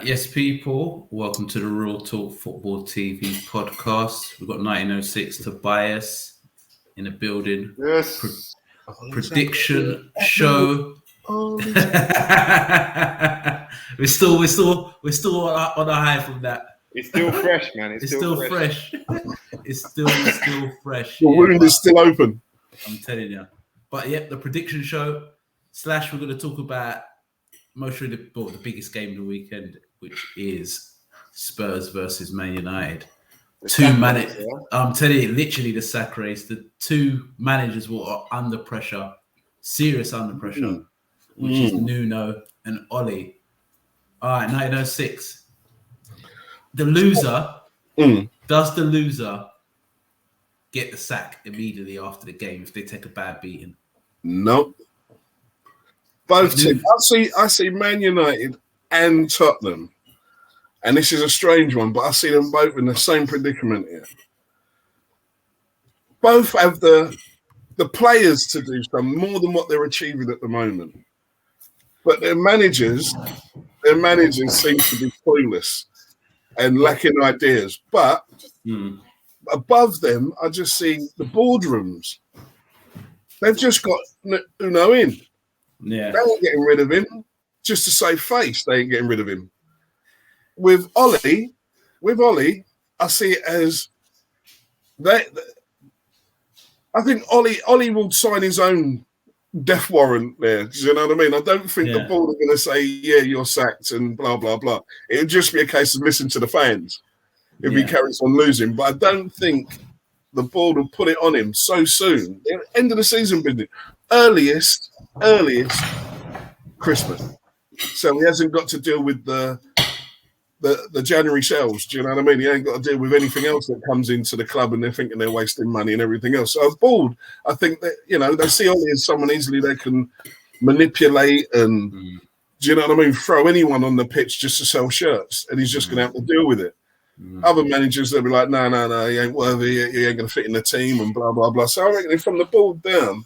Yes, people, welcome to the Real Talk Football TV podcast. We've got 1906 to bias in the building. Yes. Prediction show. we're still on a high from that. It's still fresh, man. It's still fresh. It's still fresh. The wound is still open. I'm telling you. But yeah, the prediction show / we're going to talk about the biggest game of the weekend, which is Spurs versus Man United. I'm telling you, literally the sack race. The two managers are under pressure, serious under pressure, which is Nuno and Ole. All right, 1906. The loser, does the loser get the sack immediately after the game if they take a bad beating? Nope. Both teams. I see Man United and Tottenham, and this is a strange one, but I see them both in the same predicament here. Both have the players to do some more than what they're achieving at the moment, but their managers seem to be clueless and lacking ideas. But above them, I just see the boardrooms. They've just got Nuno in. Yeah, they ain't getting rid of him just to save face. They ain't getting rid of him. With Ole, I see it as I think Ole will sign his own death warrant there. Do you know what I mean? I don't think the board are going to say, "Yeah, you're sacked" and blah blah blah. It'll just be a case of listening to the fans if he carries on losing. But I don't think the board will put it on him so soon. End of the season business. Earliest Christmas, so he hasn't got to deal with the January shells. Do you know what I mean? He ain't got to deal with anything else that comes into the club, and they're thinking they're wasting money and everything else. So bored. I think that they see Ole as someone easily they can manipulate and do you know what I mean? Throw anyone on the pitch just to sell shirts, and he's just going to have to deal with it. Other managers, they'll be like, no, he ain't worthy. He ain't going to fit in the team, and blah blah blah. So I reckon from the board down.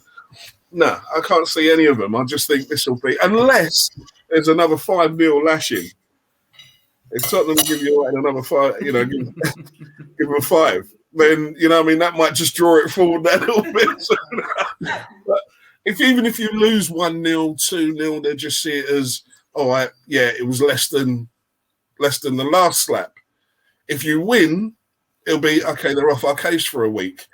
No, I can't see any of them. I just think this will be, unless there's another 5-0 lashing. If Tottenham give you another 5, give them a 5, then that might just draw it forward that little bit. But even if you lose 1-0, 2-0, they just see it as, all right, yeah, it was less than the last slap. If you win, it'll be okay. They're off our case for a week,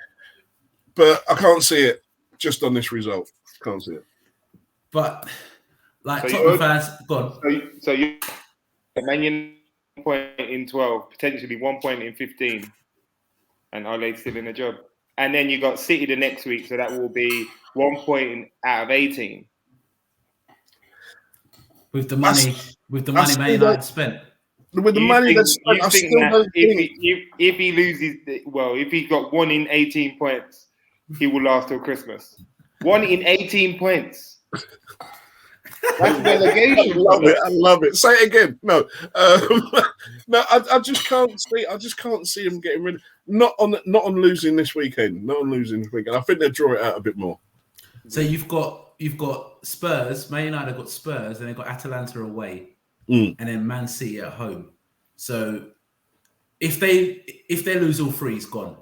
but I can't see it. Just on this result, can't see it. But Tottenham fans, go on. So you Man United 1 point in 12, potentially 1 point in 15, and Ole's still in the job. And then you got City the next week, so that will be 1 point out of 18. With the money Man United spent. With the money that's spent, I still don't think if he loses, if he got 1 in 18 points. He will last till Christmas. 1 in 18 points. That's relegation. I love it. Say it again. No, no. I just can't see. I just can't see him getting rid of. Not on losing this weekend. Not on losing this weekend. I think they'll draw it out a bit more. So you've got Spurs. Man United got Spurs, and they've got Atalanta away, and then Man City at home. So if they lose all three, it's gone.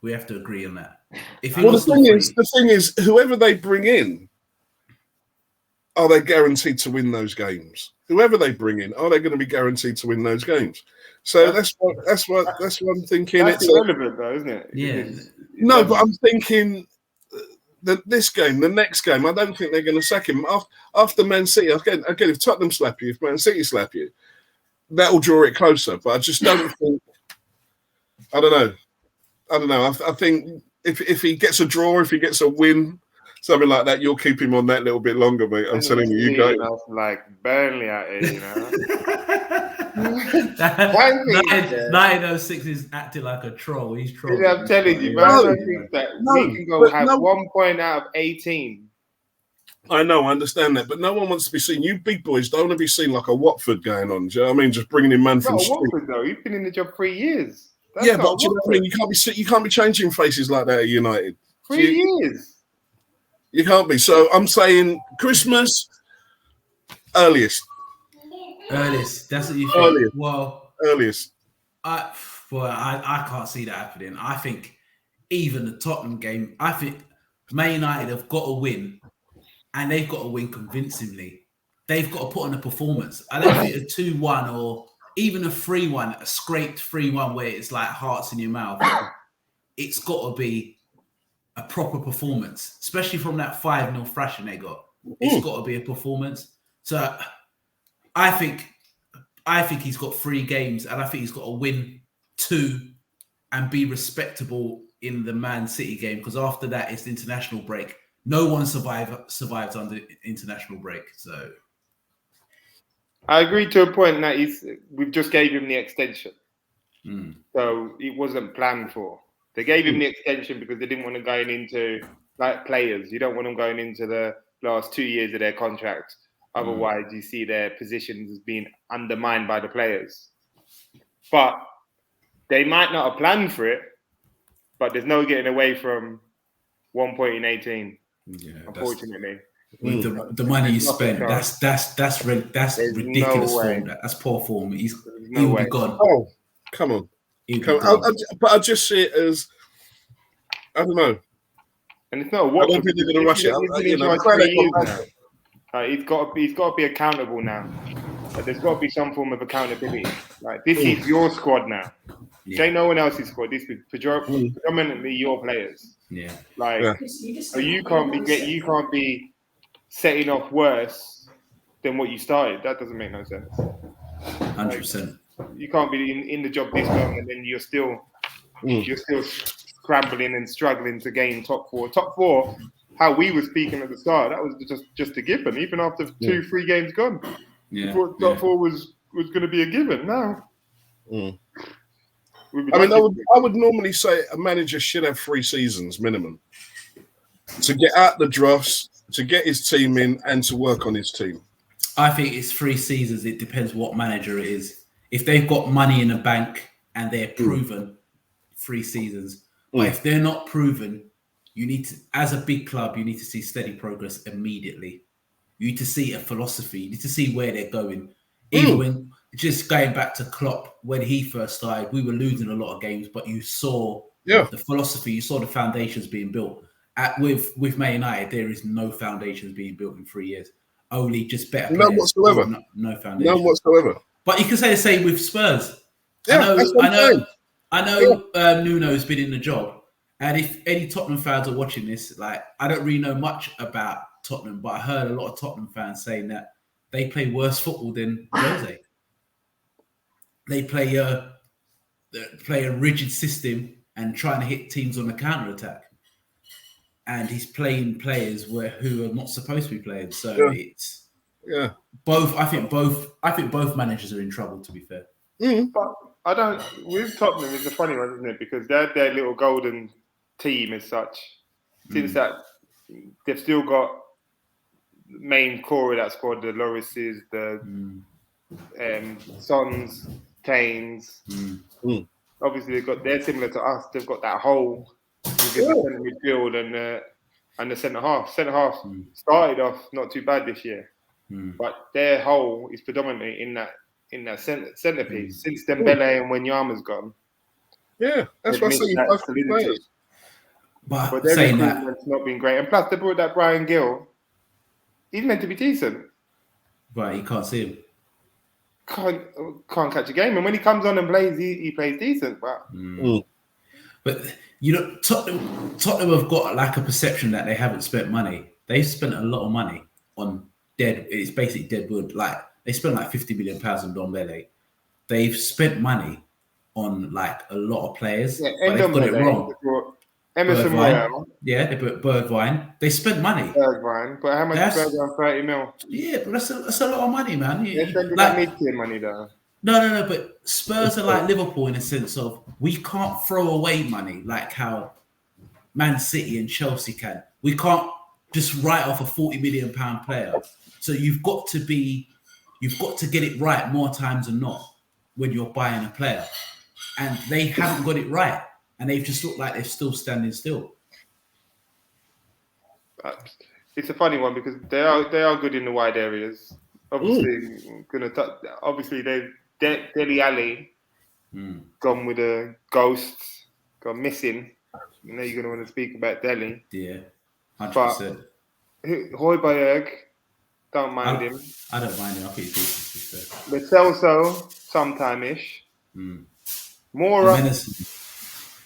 We have to agree on that. The thing is, whoever they bring in, are they guaranteed to win those games? Whoever they bring in, are they going to be guaranteed to win those games? So that's what I'm thinking. That's irrelevant, though, isn't it? Yeah. No, but I'm thinking this game, the next game, I don't think they're going to sack him after Man City. Again, if Tottenham slap you, if Man City slap you, that will draw it closer. But I just don't think. I don't know. I think. If he gets a draw, if he gets a win, something like that, you'll keep him on that little bit longer, mate. I'm telling you, you go. Like Burnley out here, 1906 is acting like a troll. He's trolling. I'm telling you, man. I think that we can go have 1 point out of 18. I know, I understand that, but no one wants to be seen. You big boys don't want to be seen like a Watford going on. Do you know what I mean? Just bringing in man from the street. Watford though, you've been in the job 3 years. That's but do you know what I mean? You can't be changing faces like that at United. 3 years. You can't be. So I'm saying Christmas earliest. Earliest. That's what you think. Earliest. Well, Earliest. I can't see that happening. I think even the Tottenham game, I think Man United have got to win, and they've got to win convincingly. They've got to put on a performance. I don't think a 2-1 or even a 3-1, a scraped 3-1 where it's like hearts in your mouth. It's got to be a proper performance, especially from that 5-0 thrashing they got. It's got to be a performance. So I think he's got 3 games, and I think he's got to win 2 and be respectable in the Man City game, because after that it's the international break. No one survives under international break. So I agree to a point that we've just gave him the extension. So it wasn't planned for. They gave him the extension because they didn't want him going into like players. You don't want them going into the last 2 years of their contract. Otherwise, you see their positions as being undermined by the players. But they might not have planned for it, but there's no getting away from 1 point in 18. Yeah, unfortunately. With the money you spent, that's ridiculous form. That's poor form. He'll be gone. Oh, come on. But I just see it as, I don't know. And it's not I don't think they're going to rush it. He's got to be accountable now. There's got to be some form of accountability. Like, this is your squad now. Yeah. Ain't no one else's squad. This is predominantly your players. Yeah. So you can't be setting off worse than what you started. That doesn't make no sense. 100%. You can't be in the job this long and then you're still scrambling and struggling to gain top 4. Top 4, how we were speaking at the start, that was just a given. Even after 2-3 games gone, top 4 was going to be a given. Now, I would normally say a manager should have 3 seasons minimum to get out the drafts, to get his team in, and to work on his team. I think it's 3 seasons. It depends what manager it is. If they've got money in the bank and they're proven, 3 seasons. But if they're not proven, you need to, as a big club, you need to see steady progress immediately. You need to see a philosophy. You need to see where they're going. Even when, just going back to Klopp, when he first started, we were losing a lot of games, but you saw the philosophy, you saw the foundations being built. With Man United, there is no foundations being built in 3 years. Only just better players. None whatsoever. No foundations. None whatsoever. But you can say the same with Spurs. Yeah, I know Nuno's been in the job. And if any Tottenham fans are watching this, like, I don't really know much about Tottenham, but I heard a lot of Tottenham fans saying that they play worse football than Jose. They play a rigid system and trying to hit teams on the counter-attack. And he's playing players who are not supposed to be playing. So it's both. I think both managers are in trouble, to be fair. But I don't. With Tottenham, it's a funny one, isn't it? Because they're their little golden team as such. Since that, they've still got main core of that squad: the Lorises, the Sons, Kanes. Obviously, they're similar to us. They've got that whole within the centre midfield and the centre half. Centre half started off not too bad this year, but their whole is predominantly in that centrepiece. Since Dele and Wanyama's gone, that's why I say you both players. But their recruitment's not been great, and plus they brought that Brian Gill. He's meant to be decent, but you can't see him. Can't catch a game, and when he comes on and plays, he plays decent. But you know, Tottenham have got like a perception that they haven't spent money. They've spent a lot of money on it's basically dead wood. Like, they spent like £50 million on Dele. They've spent money on like a lot of players, but they've got it wrong. Emerson Royale. Yeah, they put Bergwijn. They spent money. Bergwijn, but how much is Bergwijn? 30 mil. Yeah, but that's a lot of money, man. They're spending like mid-tier money though. No. But Spurs are like Liverpool in a sense of we can't throw away money like how Man City and Chelsea can. We can't just write off a £40 million player. So you've got to get it right more times than not when you're buying a player, and they haven't got it right. And they've just looked like they're still standing still. It's a funny one because they are good in the wide areas. Obviously, gonna touch. Obviously, Dele Ali gone with the ghosts, gone missing. You know, you're gonna want to speak about Dele. Yeah, 100%. But Højbjerg, don't mind him. I don't mind him. I think he's decent. Lo Celso, sometime-ish. Mora,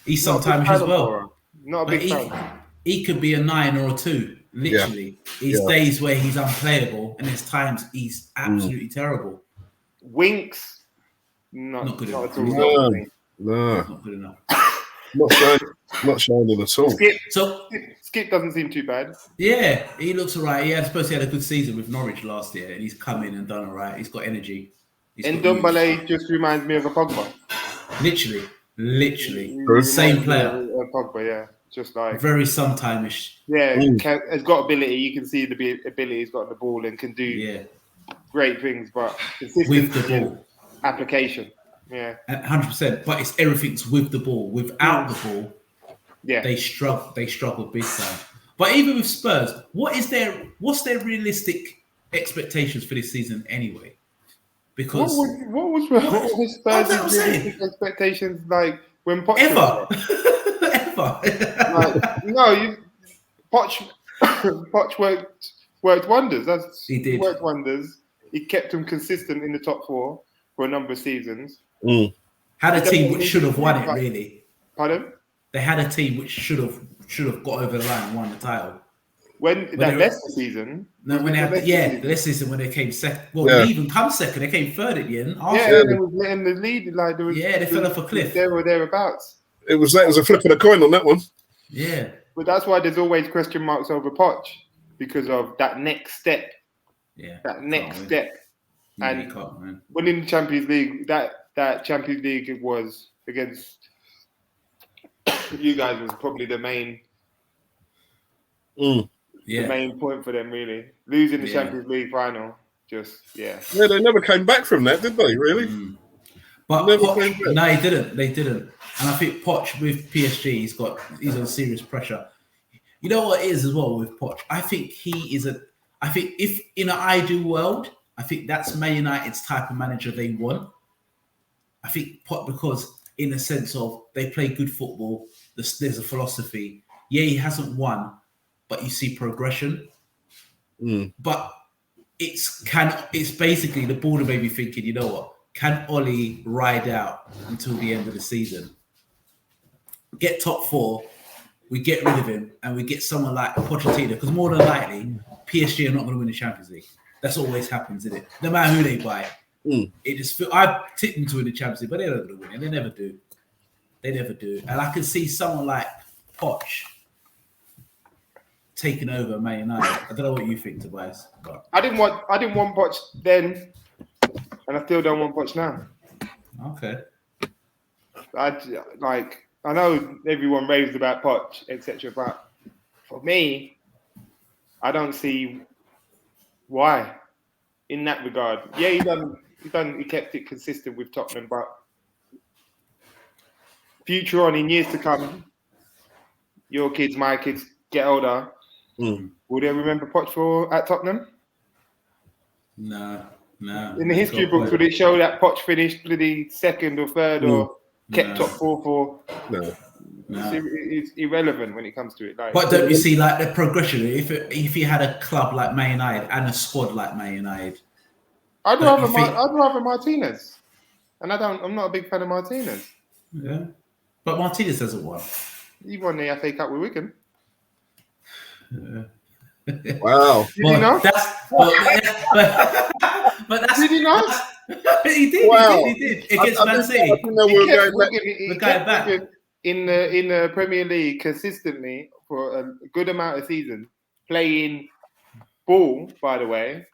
he's sometime as well. Not a big fan. He could be a 9 or a 2. Literally, he's days where he's unplayable, and there's times he's absolutely terrible. Winks, not good enough. At all. No, not good enough. Not shining at all. Skip doesn't seem too bad. Yeah, he looks alright. He had a good season with Norwich last year, and he's come in and done alright. He's got energy. And Ndombele just reminds me of a Pogba. Literally, same player. Pogba, yeah, just like very sometime-ish. Yeah, has got ability. You can see the ability he's got on the ball and can do great things, but with the ball application. Yeah, 100%. But it's everything's with the ball. Without the ball, they struggle. They struggle big time. But even with Spurs, what's their realistic expectations for this season anyway? Because what was Spurs' realistic expectations like when Poch ever? Poch worked wonders. He did. Worked wonders. He kept them consistent in the top 4 for a number of seasons. Had a team which should have won it, really. Pardon? They had a team which should have got over the line and won the title. When that Leicester season? No, when they had the Leicester season when they came second. Well, they even come second. They came third at the end. They was letting the lead. Like there was, they fell off a cliff. They were thereabouts. It was a flip of the coin on that one. Yeah, but that's why there's always question marks over Poch because of that next step. Yeah, that next step. And man. Winning the Champions League, that Champions League was against you guys was probably the main. The main point for them, really. Losing the Champions League final, Yeah, they never came back from that, did they, really? But Poch, no, they didn't. And I think Poch with PSG, he's under serious pressure. You know what it is as well with Poch? I think if in an ideal world, I think that's Man United's type of manager they want. I think Poch, because in the sense of they play good football, there's a philosophy. Yeah, he hasn't won, but you see progression. But it's basically the board may be thinking, you know what? Can Oli ride out until the end of the season? Get top 4, we get rid of him, and we get someone like Pochettino, because more than likely, PSG are not going to win the Champions League. That's always happens, isn't it? No matter who they buy. It just I tipped them to win the Champions League, but they're not going to win it. They never do. And I can see someone like Poch taking over Man United. I don't know what you think, Tobias. But I didn't want Poch then, and I still don't want Poch now. Okay. I know everyone raves about Poch, etc., but for me, I don't see why in that regard. Yeah, he kept it consistent with Tottenham, but future on in years to come, your kids, my kids get older. Will they remember Poch at Tottenham? No. In the history books, would it show that Poch finished bloody second or third or kept top 4 for? No. It's irrelevant when it comes to it. But don't you see like the progression? If you had a club like Man United and a squad like Man United, I'd rather Martinez, and I'm not a big fan of Martinez. Yeah, but Martinez hasn't won. He won the FA Cup with Wigan. Wow. Did he not? But that's did he not? He did. Wow. He did against Man City. We're going back in the Premier League consistently for a good amount of seasons, playing ball. By the way.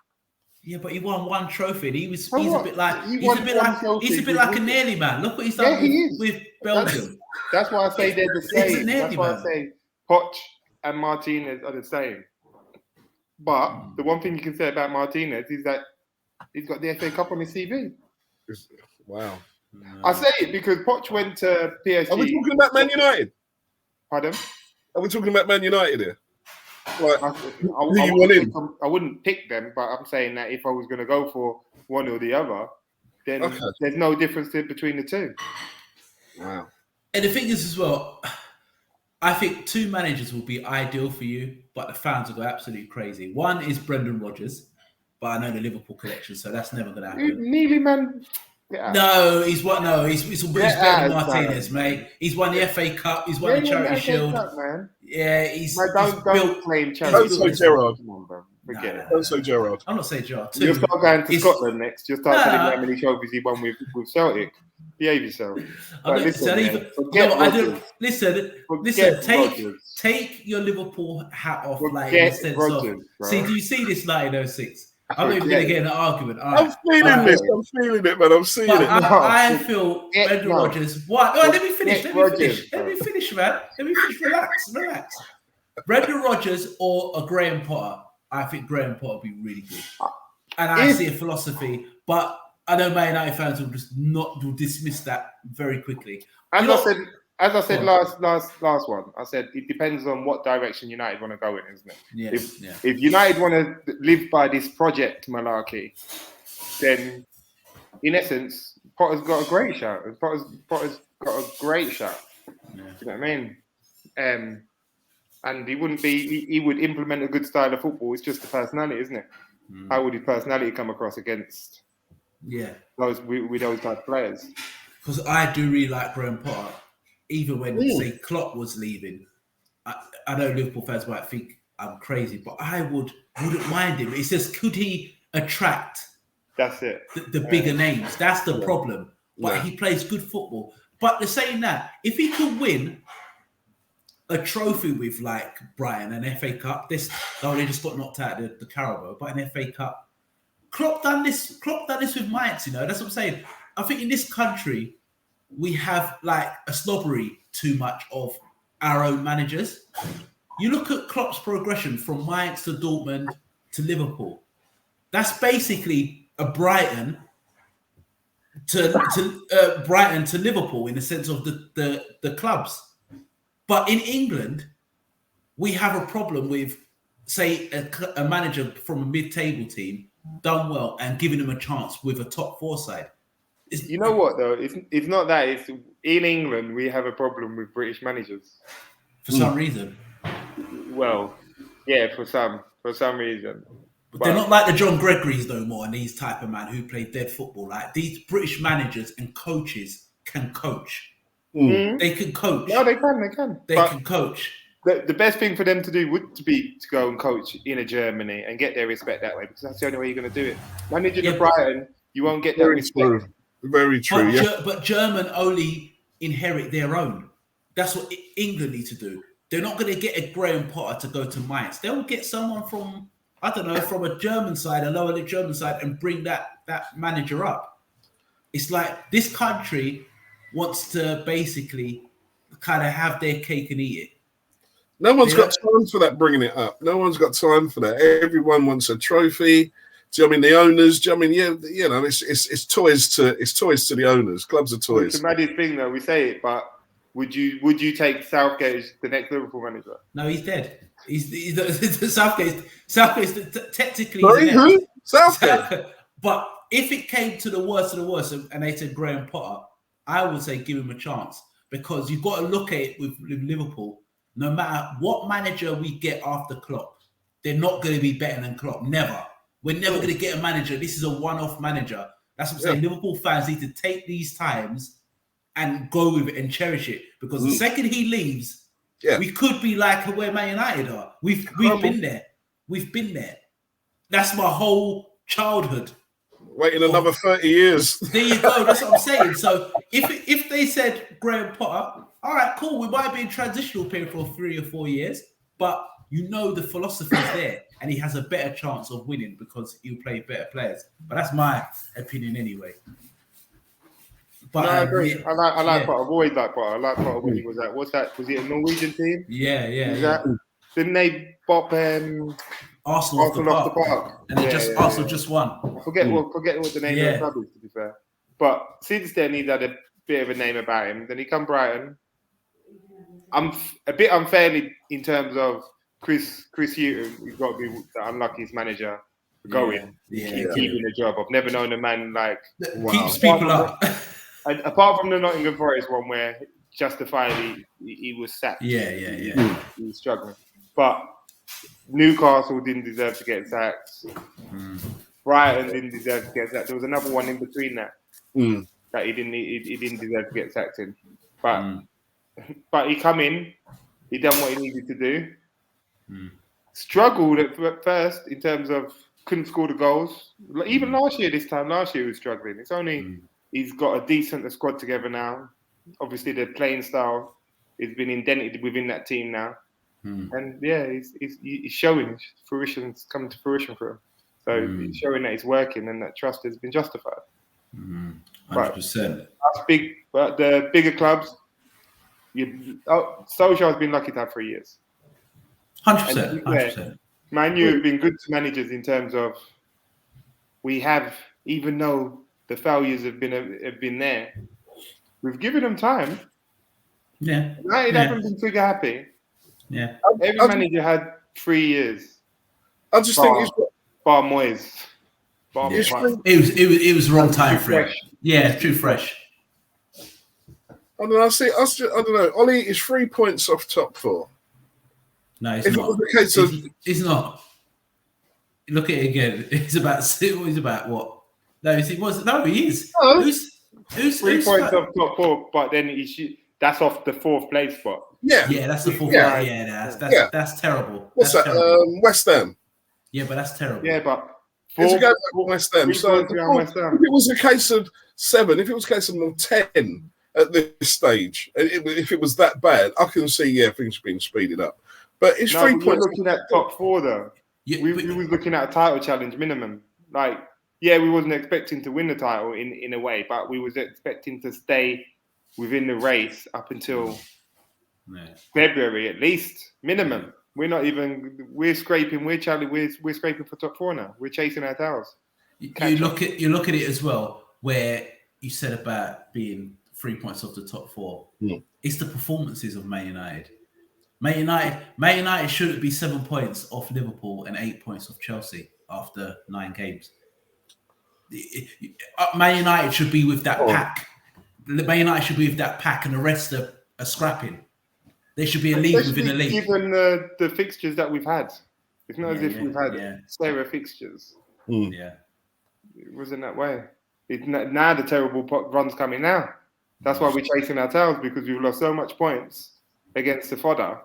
Yeah, but he won one trophy. He's a bit like a nearly man. Look what he's done with Belgium. That's why I say they're the same. That's why I say Poch and Martinez are the same. But the one thing you can say about Martinez is that he's got the FA Cup on his CV. Wow. I say it because Poch went to PSG. Are we talking about Man United? Pardon? Are we talking about Man United here? Like, I who you want in? wouldn't pick them, but I'm saying that if I was going to go for one or the other, then Okay. there's no difference between the two. Wow. And the thing is as well, I think 2 managers will be ideal for you, but the fans will go absolutely crazy. One is Brendan Rodgers, but I know the Liverpool collection, so that's never going to happen. Nearly, man. Yeah. No, he's what? No, he's better than Martinez, man. mate. He's won the FA Cup. He's won the Charity Shield. Cup, man. Yeah, he's don't claim charity. Don't say Gerrard. Come on, bro. Forget it. Don't say Gerrard. I'm not saying Gerrard. You'll start going to Scotland next. You'll start telling me how many trophies he won with Celtic. Behave yourself. Take your Liverpool hat off. See, do you see this 1906? I'm not even going to get in an argument. I'm feeling this. I'm feeling it, man. I'm seeing it. I feel Brendan Rodgers. What? No, let me finish. Let me finish, man. Let me finish. Relax. Brendan Rodgers or a Graham Potter. I think Graham Potter would be really good. And I see a philosophy, but I know Man United fans will dismiss that very quickly. As I said last one, I said it depends on what direction United want to go in, isn't it? Yeah. If United want to live by this project malarkey, then in essence, Potter's got a great shout. Potter's got a great shout. Yeah. Do you know what I mean? And he would implement a good style of football. It's just the personality, isn't it? How would his personality come across against those type of players? Because I do really like Graham Potter. Even when, say, Klopp was leaving, I know Liverpool fans might think I'm crazy, but I wouldn't mind him. It's just, could he attract That's it. the bigger names? That's the problem. But he plays good football. But they're saying that, if he could win a trophy with, like, Brighton, an FA Cup, they just got knocked out of the Carabao, but an FA Cup. Klopp done this with Mainz, you know, that's what I'm saying. I think in this country, we have like a snobbery too much of our own managers. You look at Klopp's progression from Mainz to Dortmund to Liverpool. That's basically a Brighton to Liverpool in the sense of the clubs. But in England, we have a problem with, say, a manager from a mid-table team done well and giving him a chance with a top 4 side. You know what though? It's not that. It's in England we have a problem with British managers for some reason. Well, yeah, for some reason. But they're not like the John Gregory's no more and these type of man who play dead football. Like these British managers and coaches can coach. They can coach. No, they can. They can coach. The best thing for them to do would be to go and coach in a Germany and get their respect that way, because that's the only way you're going to do it. Managing the Brighton, you won't get that respect. Very true. But German only inherit their own. That's what England need to do. They're not going to get a Graham Potter to go to Mainz. They'll get someone from, I don't know, from a German side, a lower league German side, and bring that manager up. It's like this country wants to basically kind of have their cake and eat it. No one's got time for that, bringing it up. No one's got time for that. Everyone wants a trophy. Do you know what I mean? The owners, do you know what I mean? Yeah, you know, it's toys to the owners. Clubs are toys. It's the maddest thing though, we say it, but would you take Southgate as the next Liverpool manager? No, he's dead. He's Southgate technically. Sorry, who? Southgate. But if it came to the worst of the worst and they said Graham Potter, I would say give him a chance, because you've got to look at it with Liverpool. No matter what manager we get after Klopp, they're not going to be better than Klopp. Never. We're never going to get a manager. This is a one-off manager. That's what I'm saying. Liverpool fans need to take these times and go with it and cherish it, because the second he leaves, we could be like where Man United are. We've been there. We've been there. That's my whole childhood. Waiting another 30 years. There you go. That's what I'm saying. So if they said Graham Potter, all right, cool. We might be in transitional period for 3 or 4 years, but you know the philosophy is there, and he has a better chance of winning because he'll play better players. But that's my opinion anyway. But no, I agree. I like Potter. I've always liked Potter. I like Potter when he was at, what's that? Was it a Norwegian team? Yeah. Didn't they bop Arsenal off the park? And Arsenal just won. I forget what the name of the club is, to be fair. But since then, he's had a bit of a name about him. Then he come Brighton. I'm a bit unfairly in terms of Chris Hughton, he's got to be the unluckiest manager going. Keeping a job. I've never known a man like keeps people up. Apart from the Nottingham Forest one where justifiably he was sacked. He was struggling. But Newcastle didn't deserve to get sacked. Brighton didn't deserve to get sacked. There was another one in between that that he didn't deserve to get sacked in. But he come in, he done what he needed to do. Struggled at first in terms of couldn't score the goals. Even last year he was struggling. It's only he's got a decent squad together now. Obviously, the playing style has been indented within that team now. And he's showing fruition's coming to fruition for him. So he's showing that it's working and that trust has been justified. 100%. That's big. But the bigger clubs, Solskjaer has been lucky to have 3 years. 100%. 100%. Man U have been good to managers in terms of we have, even though the failures have been there, we've given them time. Yeah. United haven't been trigger happy. Yeah. Every manager had 3 years. I just think Bar Moyes. It was the wrong time for it. Yeah, too fresh. I don't know. I don't know. Ollie is 3 points off top 4. No, it's if not. It was the case of, it's not. Look at it again. It's about what? No, he is. No. Who's 3 points off top 4, but then that's off the 4th place spot. Yeah, that's the 4th. Yeah, that's terrible. What's that? Terrible. West Ham. Yeah, but that's terrible. Yeah, but it's a game like West Ham. So if it was a case of 7, if it was a case of 10 at this stage, if it was that bad, I can see things being speeded up. But it's 3 points. We're looking at top 4 though. We was looking at a title challenge minimum. Like, we wasn't expecting to win the title in a way, but we was expecting to stay within the race up until February at least, minimum. We're not even. We're scraping. We're scraping for top 4 now. We're chasing our tails. You look at it as well, where you said about being 3 points off the top 4. It's the performances of Man United. Man United shouldn't be 7 points off Liverpool and 8 points off Chelsea after 9 games. Man United should be with that pack. Man United should be with that pack, and the rest are scrapping. There should be a league within a league. Given the fixtures that we've had, it's not as if we've had Sarah fixtures. Yeah, it wasn't that way. Now the terrible run's coming now. That's why we're chasing our tails, because we've lost so much points against the fodder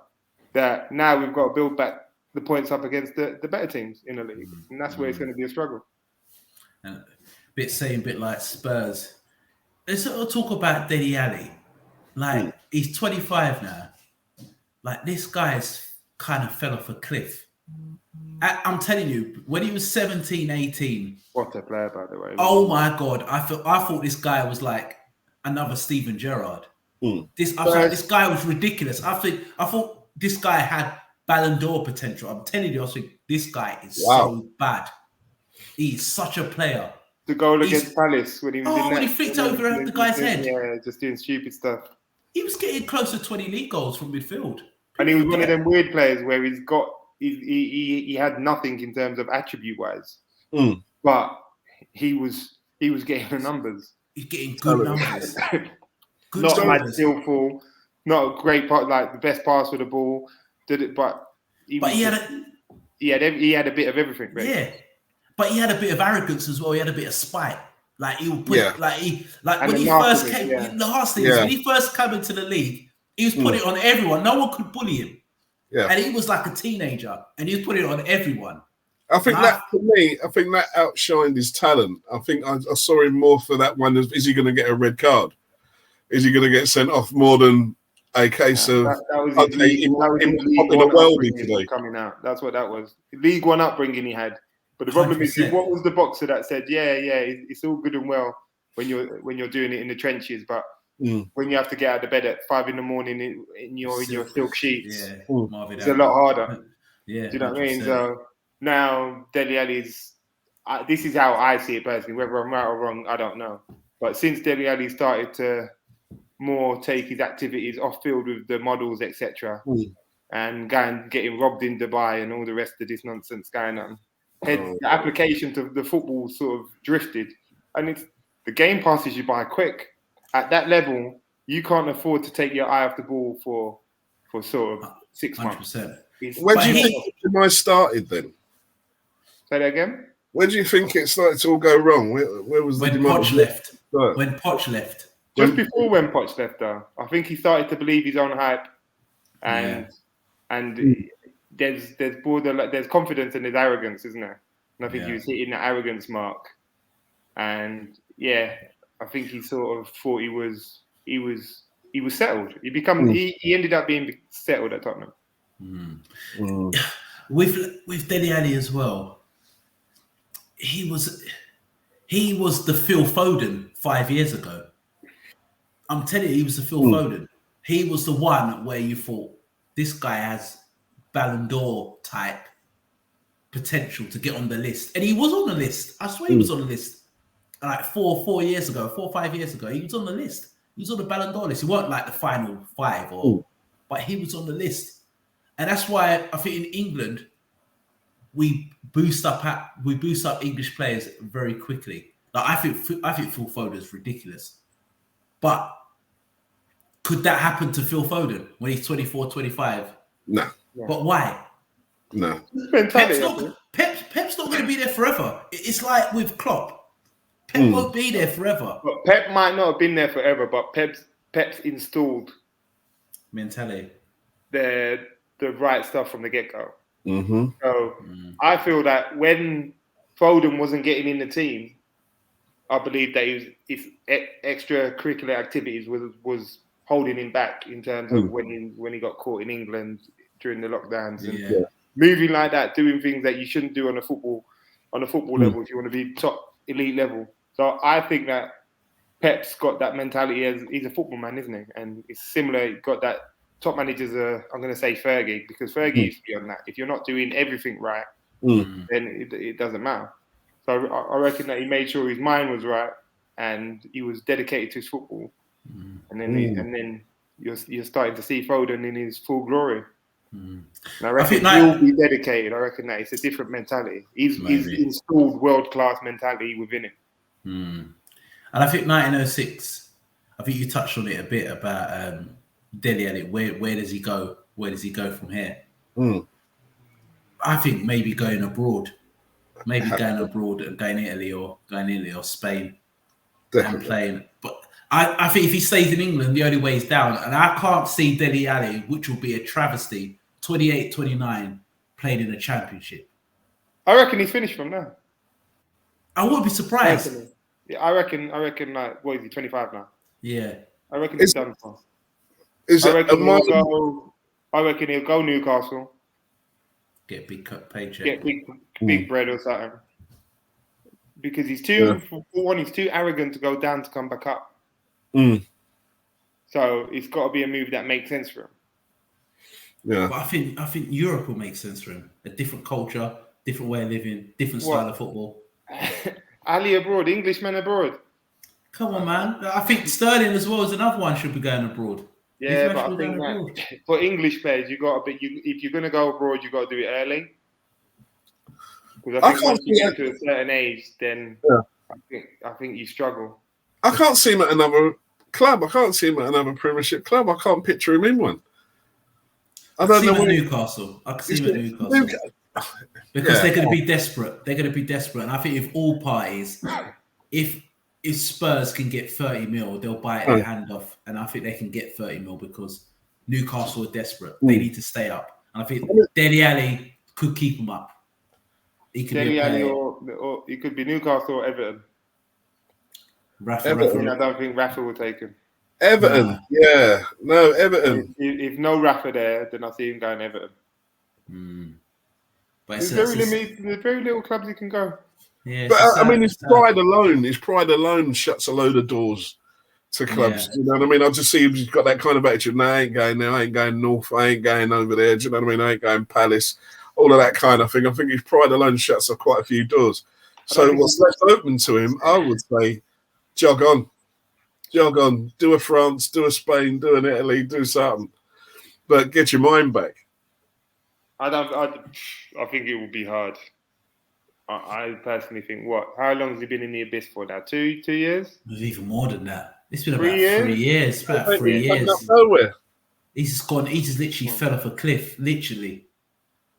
that now we've got to build back the points up against the better teams in the league, and that's where it's going to be a struggle. And a bit like Spurs. Let's sort of talk about Dele Alli. Like, he's 25 now. Like, this guy's kind of fell off a cliff. I'm telling you, when he was 17, 18. What a player, by the way. Oh my God. I thought this guy was like another Steven Gerrard. I thought this guy was ridiculous. I thought this guy had Ballon d'Or potential. I'm telling you, I think this guy is so bad. He's such a player. The goal against Palace when he was when he flicked over the guy's head. Yeah, just doing stupid stuff. He was getting close to 20 league goals from midfield. And he was one of them weird players where he had nothing in terms of attribute wise. But he was getting the numbers. He's getting good numbers. Not mad skillful, not a great part, like the best pass with the ball. He had a bit of everything. Right? Yeah. But he had a bit of arrogance as well. He had a bit of spite. Like, he would put when he first came, the hardest thing is when he first came into the league, he was putting it on everyone. No one could bully him. Yeah. And he was like a teenager, and he was putting it on everyone. I think that, for me, that outshined his talent. I think I saw him more for that one. Is he going to get a red card? Is he going to get sent off more than a case of that was him popping a worldie today? Coming out. That's what that was. League One upbringing he had. But the problem 100%. Is, what was the boxer that said, it's all good and well when you're doing it in the trenches, but when you have to get out of bed at 5 a.m. in your silk sheets, it's a lot harder. Yeah, do you know what I mean? So now Dele Alli's, this is how I see it personally. Whether I'm right or wrong, I don't know. But since Dele Alli started to more take his activities off field with the models, etc., and getting robbed in Dubai and all the rest of this nonsense going on. Oh. The application to the football sort of drifted, and the game passes you by quick. At that level, you can't afford to take your eye off the ball for sort of 6 months. 100%. Where do you think Dubai started then? Say that again? Where do you think it started to all go wrong? Where was when the Poch left? Start? When Poch left. Just before when Poch left, though, I think he started to believe his own hype, and there's confidence and there's arrogance, isn't there? And I think he was hitting the arrogance mark, and I think he sort of thought he was settled. He ended up being settled at Tottenham. With Dele Alli as well, he was the Phil Foden 5 years ago. I'm telling you, he was the Phil Foden. He was the one where you thought this guy has Ballon d'Or type potential to get on the list, and he was on the list. I swear he was on the list. Like 4 or 5 years ago, he was on the list. He was on the Ballon d'Or list. He weren't like the final 5, but he was on the list, and that's why I think in England we boost up English players very quickly. Like I think Phil Foden is ridiculous, but could that happen to Phil Foden when he's 24, 25? No. But why? No. Pep's not going to be there forever. It's like with Klopp. Pep won't be there forever. But Pep might not have been there forever, but Pep's installed mentality, the right stuff from the get-go. Mm-hmm. So I feel that when Foden wasn't getting in the team, I believe that his extracurricular activities was holding him back in terms of when he got caught in England during the lockdowns and moving like that, doing things that you shouldn't do on a football level if you want to be top elite level. So I think that Pep's got that mentality as he's a football man, isn't he? And it's similar. He's got that top managers I'm going to say Fergie, because Fergie used to be on that. If you're not doing everything right, then it doesn't matter. So I reckon that he made sure his mind was right and he was dedicated to his football. And then you're starting to see Foden in his full glory. And I reckon he'll be dedicated. I reckon that it's a different mentality. He's installed world-class mentality within him. And I think 1906, I think you touched on it a bit about Dele Alli. Where does he go? Where does he go from here? I think maybe going abroad. Maybe going abroad and going Italy or Spain and playing. But I think if he stays in England, the only way is down. And I can't see Dele Alli, which will be a travesty, 28, 29, playing in a championship. I reckon he's finished from now. I wouldn't be surprised. Yeah, I reckon like, what is he, 25 now? Yeah. I reckon he's done for. I reckon he'll go Newcastle. Get a big cut paycheck. Get big bread or something. Because he's too arrogant to go down to come back up. So it's got to be a move that makes sense for him. Yeah. But I think Europe will make sense for him. A different culture, different way of living, different style of football. Ali abroad, Englishman abroad. Come on, man. I think Sterling as well as another one should be going abroad. Yeah, but I think that for English players, if you're going to go abroad, you got to do it early. Because I think once you get to a certain age, then I think you struggle. I can't see him at another club. I can't see him at another Premiership club. I can't picture him in one. I don't know. Newcastle. I can see him at Newcastle. Because they're going to be desperate. They're going to be desperate. And I think if all parties, if Spurs can get 30 mil, they'll buy their hand off. And I think they can get 30 mil because Newcastle are desperate. They need to stay up. And I think Dele Alli could keep them up. He could Dele Alli or he could be Newcastle or Everton. Rafa. I don't think Rafa will take him. Everton, Everton. If no Rafa there, then I see him going Everton. But there's very little clubs he can go. Yeah, but I mean, his pride alone shuts a load of doors to clubs. Do you know what I mean? I just see he's got that kind of attitude. No, I ain't going there. I ain't going north. I ain't going over there. Do you know what I mean? I ain't going Palace. All of that kind of thing. I think his pride alone shuts up quite a few doors. So what's left open to him, I would say, jog on. Do a France, do a Spain, do an Italy, do something. But get your mind back. I think it will be hard. I personally think how long has he been in the abyss for now? 2 years? It was even more than that. It's been 3 about years? 3 years. About 3 He's years. up nowhere. He's just gone. He just literally fell off a cliff. Literally.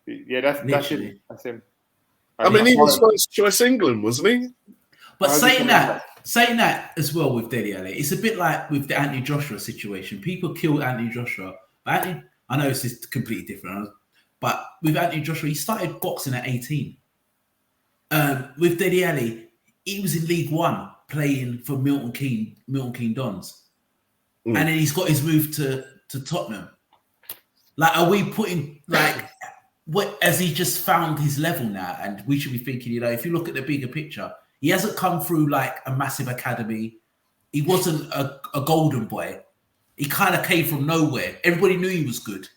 Yeah, that's Literally. him. That's him. I mean, he was first choice England, wasn't he? But saying that as well with Dele, it's a bit like with the Anthony Joshua situation. People kill Anthony Joshua. But I know this is completely different. But with Anthony Joshua, he started boxing at 18. With Dele, he was in League One playing for Milton Keynes Dons. And then he's got his move to Tottenham. Like, are we putting, like, what, has he just found his level now? And we should be thinking, if you look at the bigger picture, he hasn't come through like a massive academy. He wasn't a golden boy. He kind of came from nowhere. Everybody knew he was good.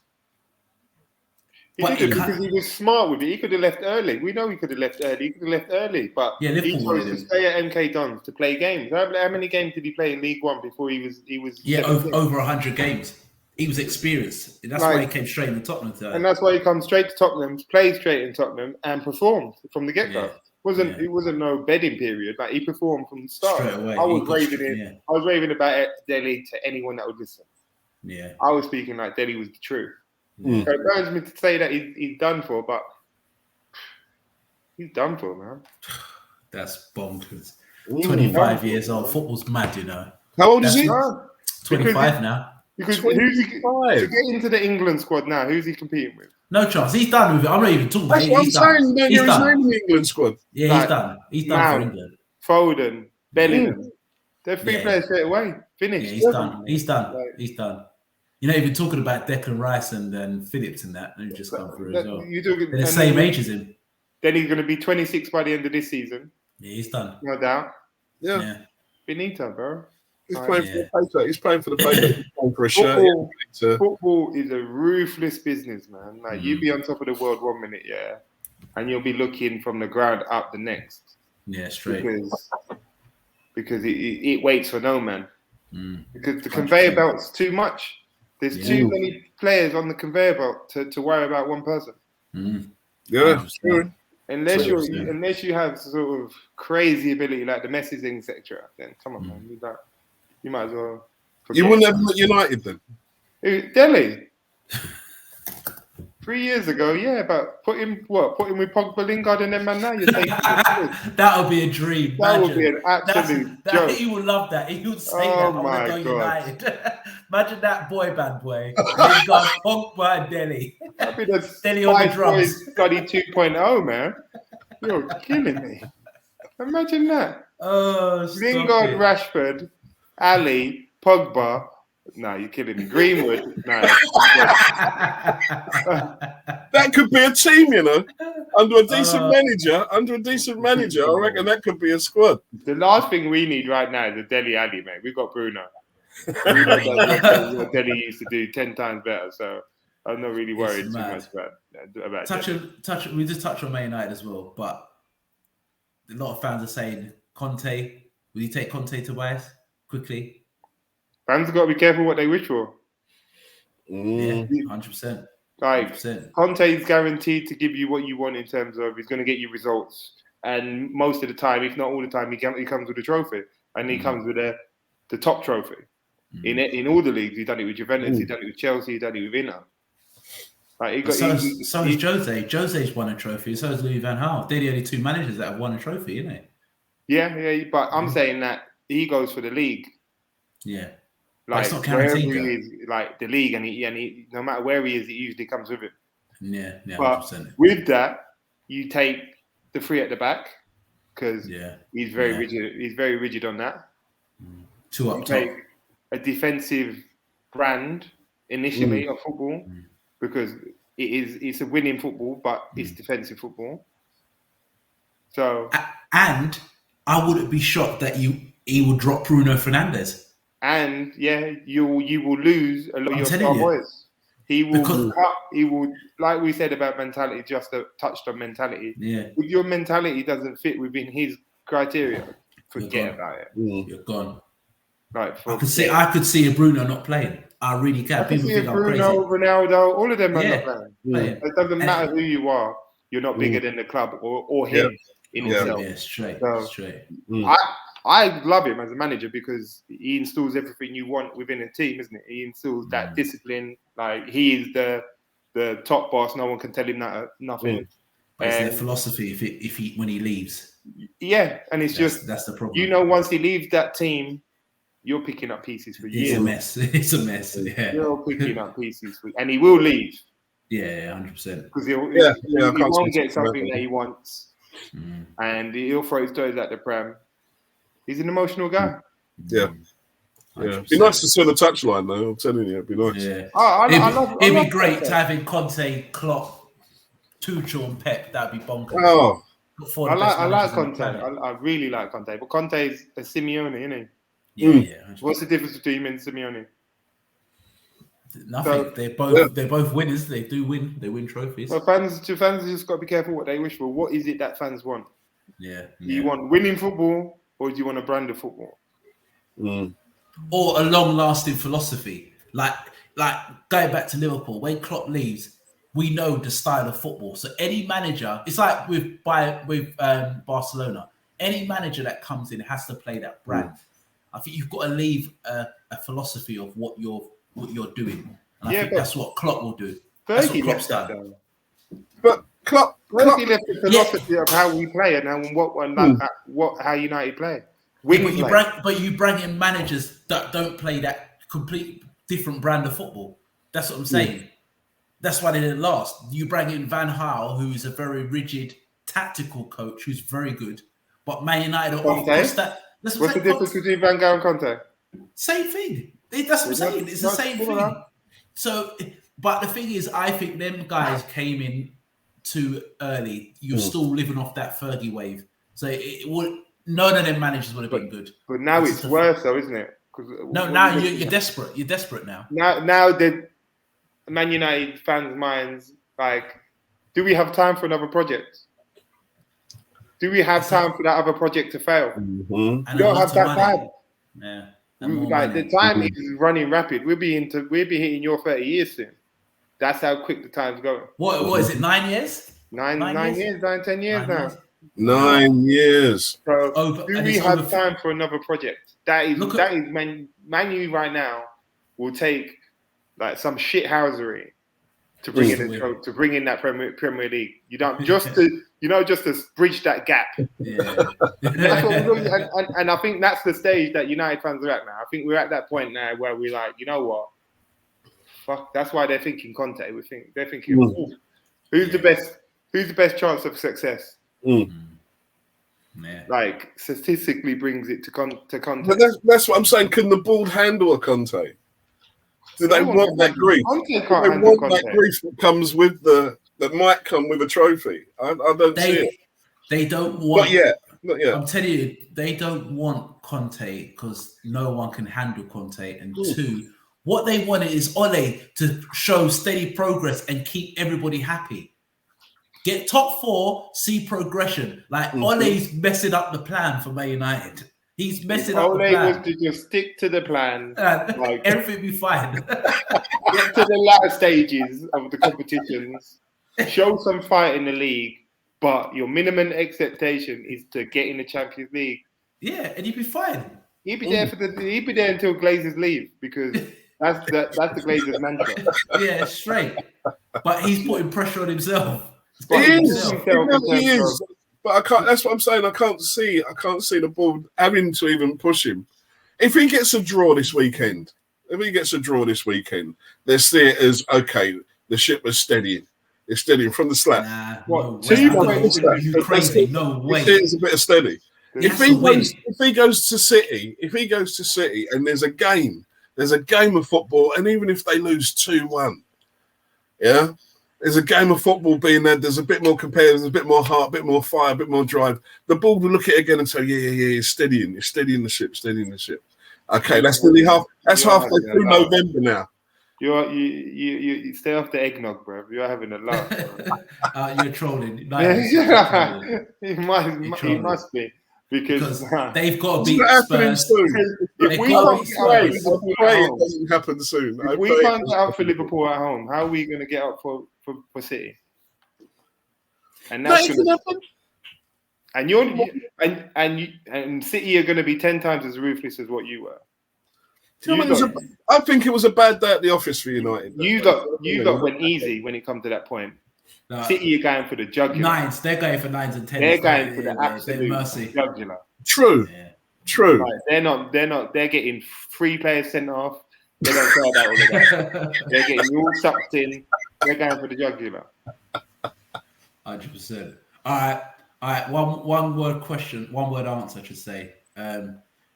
Because he was smart with it. He could have left early. We know he could have left early. He could have left early. But he chose to stay at MK Dons to play games. How many games did he play in League One before he was? Yeah, over 100 games. He was experienced. That's why he came straight into Tottenham. And that's why he comes straight to Tottenham, played straight in Tottenham, and performed from the get-go. It wasn't no bedding period. Like, he performed from the start. Straight away. I was raving about Dele to anyone that would listen. Yeah. I was speaking like Dele was the truth. So it burns me to say that he's done for, but he's done for, man. That's bonkers. 25 years old. Football's mad, How old is he? 25 now. Because who's he to get into the England squad now? Who's he competing with? No chance. He's done with it. I'm not even talking about it. That's what I'm saying. Don't hear his name in the England squad. Yeah, he's done. He's done for England. Foden, Bellingham. They're 3 players straight away. Finished. Yeah, he's done. He's done. Even talking about Declan Rice and then Phillips and that, who just come through as well. They're the same age as him. Then he's going to be 26 by the end of this season. Yeah, he's done. No doubt. Yeah. Benito, bro. He's playing for the paper. He's playing for the paper. He's playing for a shirt. Football is a ruthless business, man. Like, you be on top of the world 1 minute, and you'll be looking from the ground up the next. Yeah, straight. Because it waits for no man. Because the conveyor belt's too much. There's too many players on the conveyor belt to worry about one person. Yeah, true. Unless you have sort of crazy ability like the Messi's, etc., then come on, man. You might as well. You wouldn't have met United then? Dele. 3 years ago, but put him with Pogba, Lingard, and then man now you're taking that would be a dream. That would be an absolute joke. He would love that. He would say that. I want to go United. Imagine that boy band boy. Lingard, Pogba, and Dele. That'd be the Dele on the drums. Study 2.0, man. You're killing me. Imagine that. Oh, Lingard, Rashford, Ali, Pogba. No, you're kidding me. Greenwood. No. That could be a team, Under a decent manager, I reckon that could be a squad. The last thing we need right now is a Dele Ali, mate. We've got Bruno. What Dele used to do 10 times better, so I'm not really worried too much about we just touched on Man United as well, but a lot of fans are saying Conte. Will you take Conte, Tobias, quickly? Fans have got to be careful what they wish for. Yeah, 100%. Like, 100%. Conte is guaranteed to give you what you want in terms of he's going to get you results. And most of the time, if not all the time, he comes with a trophy. And he comes with the top trophy. In all the leagues, he's done it with Juventus, he's done it with Chelsea, he's done it with Inter. Like, so is Jose. Jose's won a trophy. So is Louis van Gaal. They're the only two managers that have won a trophy, isn't it? Yeah. But I'm saying that he goes for the league. Yeah. Like, it's not wherever he is, like the league, and he no matter where he is, it usually comes with it. Yeah, but 100%. With that, you take the three at the back because he's very rigid. He's very rigid on that. Two up you top. Take a defensive brand initially of football because it's a winning football, but it's defensive football. So, and I wouldn't be shocked that he would drop Bruno Fernandes. And you will lose a lot of your star boys. He will he will, like we said about mentality, just touched on mentality. Yeah. If your mentality doesn't fit within his criteria, forget about it. You're gone. Like I could see a Bruno not playing. I really can. I can People see think a I'm crazy. Bruno, Ronaldo, all of them are not playing. Playing. It doesn't matter who you are. You're not bigger than the club or him in himself. Yeah, straight. I love him as a manager because he installs everything you want within a team, isn't it? He installs that discipline. Like he is the top boss. No one can tell him nothing. But it's their philosophy if he when he leaves. Yeah, and that's the problem. You know, once he leaves that team, you're picking up pieces for years. It's a mess. Yeah, you're picking up pieces and he will leave. Yeah, 100%. Because he won't get something that he wants, and he'll throw his toys at the Prem. He's an emotional guy. Yeah. It'd be nice to see the touchline, though. I'm telling you, it'd be nice. Yeah. It'd be great to having Conte, Klopp, Tuchel, and Pep. That'd be bonkers. Oh, I like Conte. I really like Conte, but Conte's a Simeone, isn't he? Yeah. What's the difference between him and Simeone? Nothing. They're both winners. They do win. They win trophies. Well, fans just got to be careful what they wish for. What is it that fans want? Yeah. Do you want winning football, or do you want a brand of football? Or a long-lasting philosophy, like going back to Liverpool. When Klopp leaves, we know the style of football. So any manager, it's like with Barcelona. Any manager that comes in has to play that brand. I think you've got to leave a philosophy of what you're doing, and I think that's what Klopp will do. That's what Klopp's done. But Klopp left the philosophy of how we play and how United play. But you bring in managers that don't play that complete different brand of football. That's what I'm saying. That's why they didn't last. You bring in Van Gaal, who is a very rigid tactical coach, who's very good, but Man United are off course that. What's the difference between Van Gaal and Conte? Same thing. That's what I'm saying. It's the same thing. So, but the thing is, I think them guys came in too early. You're still living off that Fergie wave. So none of them managers would have been good. But now it's worse, though, isn't it? Now you're desperate. You're desperate now. Now the Man United fans' minds like, do we have time for another project? Do we have time for that other project to fail? You don't have that time. Yeah. Like the time is running rapid. We'll be hitting your 30 years soon. That's how quick the time's going. What is it? 9 years? 10 years now. 9 years. So do we have time for another project? That is Man U right now will take like some shithousery to bring in that Premier League. You don't just to bridge that gap. Yeah. That's what we're doing. And I think that's the stage that United fans are at now. I think we're at that point now where we're like, you know what? Fuck. That's why they're thinking Conte. They're thinking, who's the best chance of success? Yeah. Like statistically brings it to Conte. But that's what I'm saying. Can the board handle a Conte? Do they want that grief? Conte can't handle Conte. That grief that comes with that might come with a trophy. I don't see it. They don't want. Not yet. I'm telling you, they don't want Conte because no one can handle Conte. And two, what they wanted is Ole to show steady progress and keep everybody happy. Get top 4, see progression. Like Ole's messing up the plan for Man United. He's messing up the plan. Ole was to just stick to the plan. Like, everything be fine. Get to the latter stages of the competitions. Show some fight in the league, but your minimum expectation is to get in the Champions League. Yeah, and he'd be fine. He'd be there he'd be there until Glazers leave because that's the Glazers mantra. Yeah, straight. But he's putting pressure on himself. He is. But I can't. That's what I'm saying. I can't see the board having to even push him. If he gets a draw this weekend, they see it as okay. The ship is steadying. It's steadying from the slap. No way. Crazy? No way. It's a bit of steady. If he goes to City, and there's a game of football, and even if they lose 2-1, yeah. There's a game of football being there. There's a bit more compare. There's a bit more heart, a bit more fire, a bit more drive. The ball will look at it again and say, yeah, it's steadying the ship. Okay, that's nearly half. That's halfway through November now. You stay off the eggnog, bro. You're having a laugh. You're trolling. He must be. because they've got to It's beat not happening Spurs. soon. if we can't get up for I Liverpool pray at it home, doesn't happen soon. if we can't get up for Liverpool at home, how are we going to get up for City? And that's That can happen. and City are going to be 10 times as ruthless as what you were. I think it was a bad day at the office for United. You went easy when it comes to that point. No, City are going for the jugular. nines. They're going for 9s and 10s. They're going for the absolute mercy. jugular. True. Yeah. True. Like, they're not. They're getting 3 players sent off. They don't care about all of that. They're getting you all sucked in. They're going for the jugular. 100%. All right. One word question. One word answer, I should say.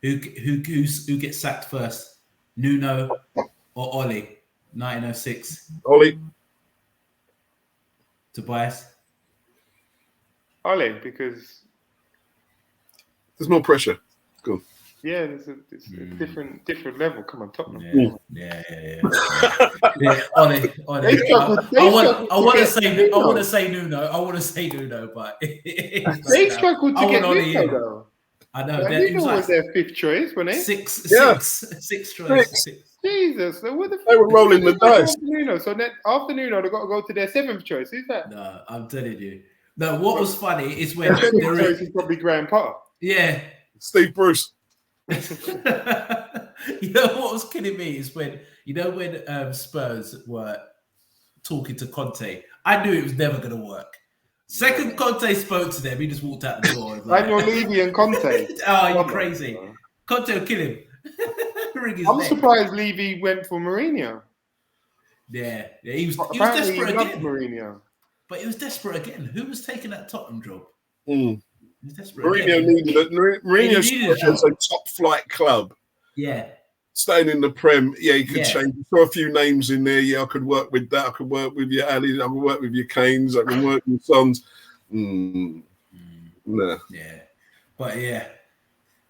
Who gets sacked first? Nuno or Ollie? 1906. Ollie. Tobias. Ollie, because there's more pressure. Cool. Yeah, it's a different level. Come on, Tottenham. Yeah. Ollie. I want to say Nuno. I want to say Nuno, but they struggled to get Nuno though. I know. Nuno was their 5th choice, wasn't it? Sixth choice. Jesus, so they were rolling the dice. Nuno. So then after Nuno, they got to go to their 7th choice. Who's that? No, I'm telling you. No, what was funny is when their 7th choice is probably Graham Potter. Yeah, Steve Bruce. You know what was killing me is when Spurs were talking to Conte. I knew it was never going to work. Second Conte spoke to them, he just walked out the door. Daniel Levy and Conte. Oh, you're crazy. Conte will kill him. I'm surprised Levy went for Mourinho. Yeah, he was desperate again. Mourinho. But he was desperate again. Who was taking that Tottenham job? Mourinho needed it. Mourinho was a top flight club. Yeah. Staying in the Prem, he could change. Throw a few names in there. I could work with that. I could work with your Ali. I could work with your Kanes. I could work with Sons. No. Yeah. But yeah,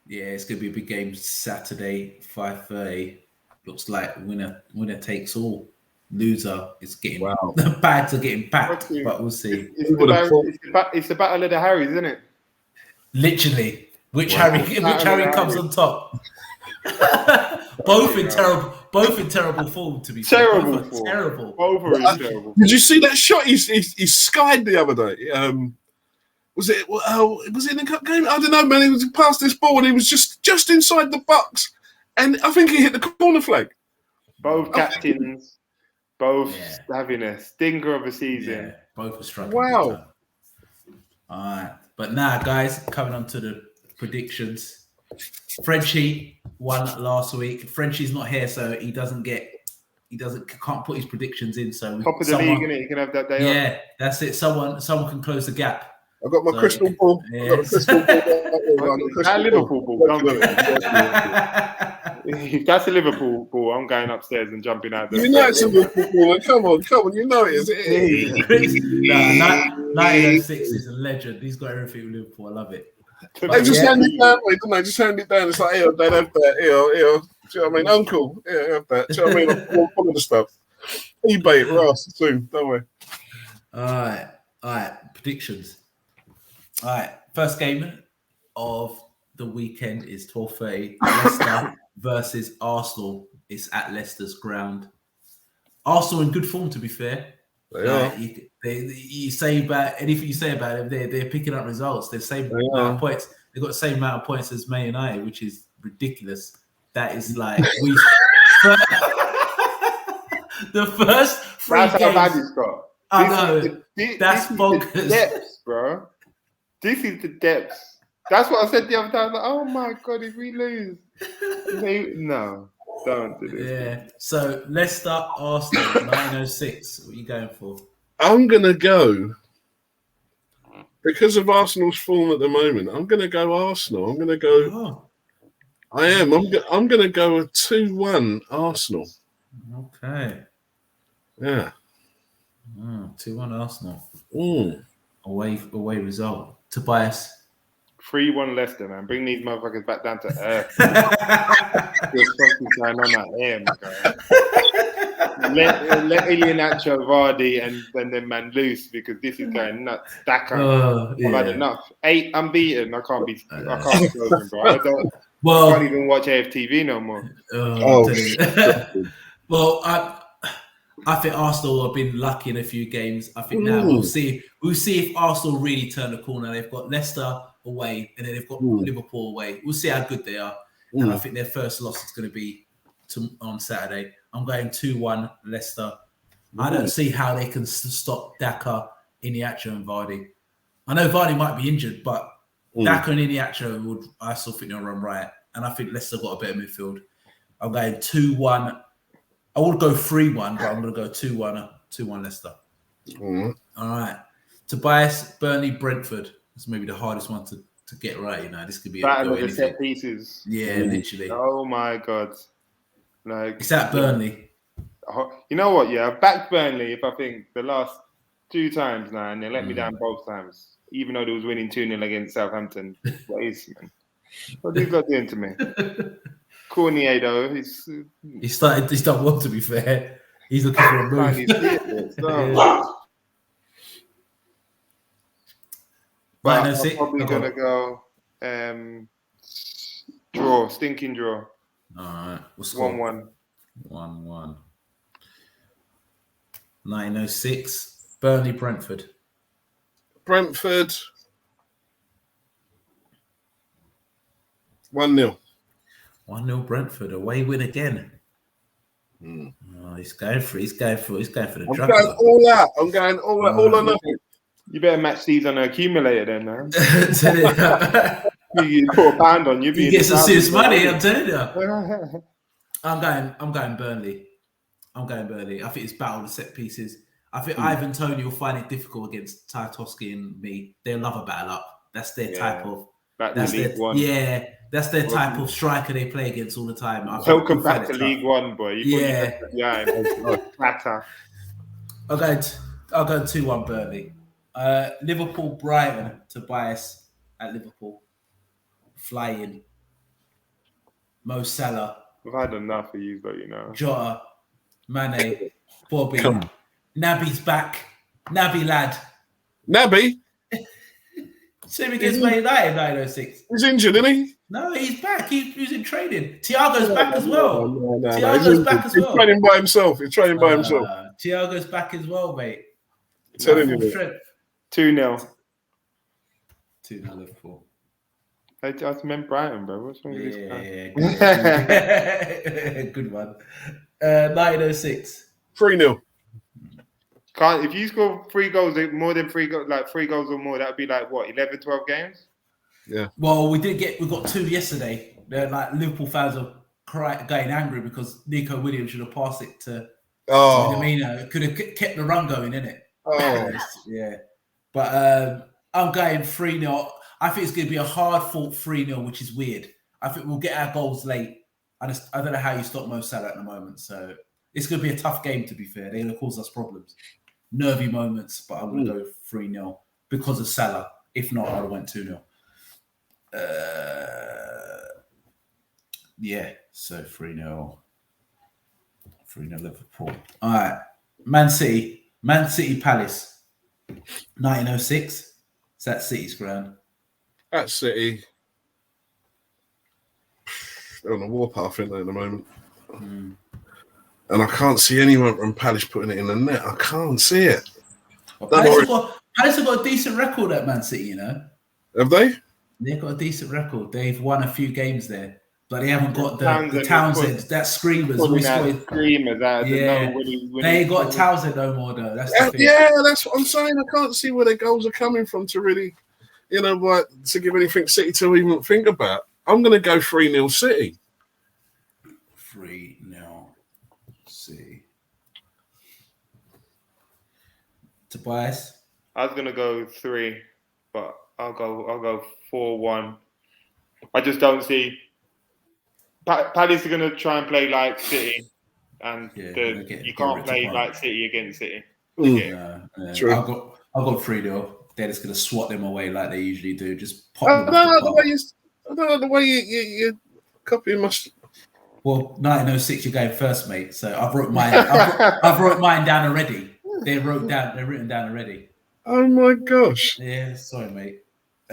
it's gonna be a big game Saturday, 5:30. Looks like winner takes all. Loser is getting the bags are getting packed, but we'll see. It's the battle of the Harrys, isn't it? Literally, which Harry comes on top. both in terrible form, to be terrible. Both are terrible. Did you see that shot he skied the other day? Was it in the cup game? I don't know, man. He was past this ball and he was just inside the box, and I think he hit the corner flag. Both captains, having a stinker of a season. Yeah, both are struggling. Wow. All right, but now, guys, coming on to the predictions. Frenchie won last week. Frenchie's not here, so can't put his predictions in. So top of the league, innit? You can have that day off. Yeah, that's it. Someone can close the gap. I've got my crystal ball. Yeah. I've got a crystal ball. That Liverpool ball. If that's a Liverpool ball, I'm going upstairs and jumping out there. You know it's a Liverpool ball. Come on. You know it is. 1906 is a legend. He's got everything with Liverpool. I love it. They just hand it down, don't they? Just hand it down. It's like, Dad, have that. Do you know what I mean? Uncle, have that. Do you know what I mean? All of the stuff. eBay it, Ross, soon. Don't worry. All right. Predictions. All right. First game of the weekend is 12:30. Leicester versus Arsenal. It's at Leicester's ground. Arsenal in good form, to be fair. They are. You say about anything you say about them, they're picking up results. They're same amount of points. They've got the same amount of points as Man United, which is ridiculous. That is like the first three That's games. how bad it's got. I know. That's bonkers. The depths, bro. This is the depths. That's what I said the other time. Like, oh my god, if we lose, no, don't do this. Yeah. So Leicester, Arsenal, 906. What are you going for? I'm gonna go because of Arsenal's form at the moment. I'm gonna go Arsenal. I'm gonna go. Oh. I am. I'm gonna go a 2-1 Arsenal. Okay. Yeah. 2-1 Arsenal. Away result. Tobias. 3-1 Leicester, man. Bring these motherfuckers back down to earth. There's something going on out here, my guy. let Iheanacho, Vardy, and then man loose because this is going nuts. Daka, I've had enough. 8 unbeaten. I can't be frozen, bro. I can't even watch AFTV no more. Well, I think Arsenal have been lucky in a few games. I think now we'll see. We'll see if Arsenal really turn the corner. They've got Leicester away, and then they've got Liverpool away. We'll see how good they are. And I think their first loss is going to be on Saturday. I'm going 2-1 Leicester. I don't see how they can stop Daka, Iheanacho, and Vardy. I know Vardy might be injured, but Daka and Iheanacho I still think they'll run right. And I think Leicester got a better midfield. I'm going 2-1. I would go 3-1, but I'm going to go 2-1 Leicester. All right. Tobias, Burnley, Brentford. That's maybe the hardest one to get right. You know, this could be battle of the set pieces. Yeah, literally. Oh my God! Like it's at Burnley. You know what? Yeah, I've backed Burnley. If I think the last 2 times now, and they let me down both times, even though they was winning 2-0 against Southampton. What is man? What have you got doing to me? Cornier though, he's done well. To be fair, he's looking for a move. But I'm probably gonna go draw, stinking draw. All right, 1-1. 1-1. 1906. Burnley, Brentford. Brentford. 1-0. 1-0 Brentford, away win again. Oh, he's going for the I'm drug. going all out. I'm going all or nothing. You better match these on an accumulator then, man. You put a pound on you. You get some serious money, I'm telling you. I'm going Burnley. I think it's battle of set pieces. I think Ivan Toney will find it difficult against Tarkowski and me. They'll love a battle up. That's their type of. That's their type of striker they play against all the time. Welcome back to League One, boy. Flatter. I'll go 2-1 Burnley. Liverpool, Brighton, Tobias at Liverpool. Flying. Mo Salah. We've had enough of you, but you know. Jota, Mane, Bobby. Naby's back. Naby lad. Naby? Same against Man United 1906. He's injured, isn't he? No, he's back. He's in training. Thiago's back as well. Thiago's back as well. He's training by himself. Thiago's back as well, mate. Telling you. 2-0. 2-0 Liverpool. I just meant Brighton, bro. What's wrong with this guy? Yeah. Good one. 1906. 3-0. If you score 3 goals, more than 3 goals, like 3 goals or more, that'd be like what, 11, 12 games? Yeah. Well, we got 2 yesterday. Like Liverpool fans are getting angry because Nico Williams should have passed it to Minamino. It could have kept the run going, innit? Oh. Yeah. But I'm going 3-0. I think it's going to be a hard-fought 3-0, which is weird. I think we'll get our goals late. I don't know how you stop Mo Salah at the moment. So it's going to be a tough game, to be fair. They're going to cause us problems. Nervy moments, but I'm going to go 3-0 because of Salah. If not, I would have went 2-0. So 3-0. 3-0 Liverpool. All right. Man City, Palace. 1906. It's at City's ground. At City. They're on the warpath, aren't they, at the moment? And I can't see anyone from Palace putting it in the net. I can't see it. Well, Palace have got a decent record at Man City, you know. Have they? They've got a decent record. They've won a few games there, but they haven't got the Townsend, that screamers. They ain't got Townsend no more, though. That's the thing. Yeah, that's what I'm saying. I can't see where their goals are coming from to really, to give anything City to even think about. I'm going to go 3-0 City. 3-0 City. Tobias? I was going to go 3, but I'll go 4-1. I just don't see Palace are going to try and play like City, and you can't play like City against City. True. I'll go 3-0. They're just going to swat them away like they usually do. Just pop I don't know the way you copy my. Well, 1906, you're going first, mate. So I've wrote mine. I've wrote mine down already. They're written down already. Oh my gosh. Yeah, sorry, mate.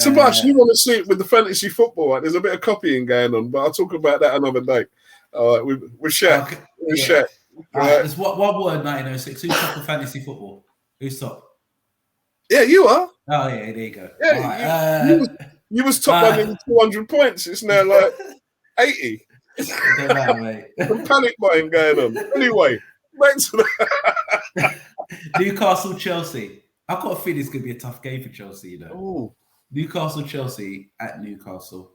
Tobias, you want to see it with the fantasy football? Right? There's a bit of copying going on, but I'll talk about that another day. All right, with Shaq. Okay, With yeah. Shaq. All right, there's one word, 1906. Who's top of fantasy football? Who's top? Yeah, you are. Oh, yeah, there you go. Yeah, Right, you was top by nearly 200 points. It's now like 80. it don't matter, mate. Some panic buying going on. Anyway, back to that. Newcastle, Chelsea. I've got a feeling it's going to be a tough game for Chelsea, you know. Ooh. Newcastle, Chelsea at Newcastle.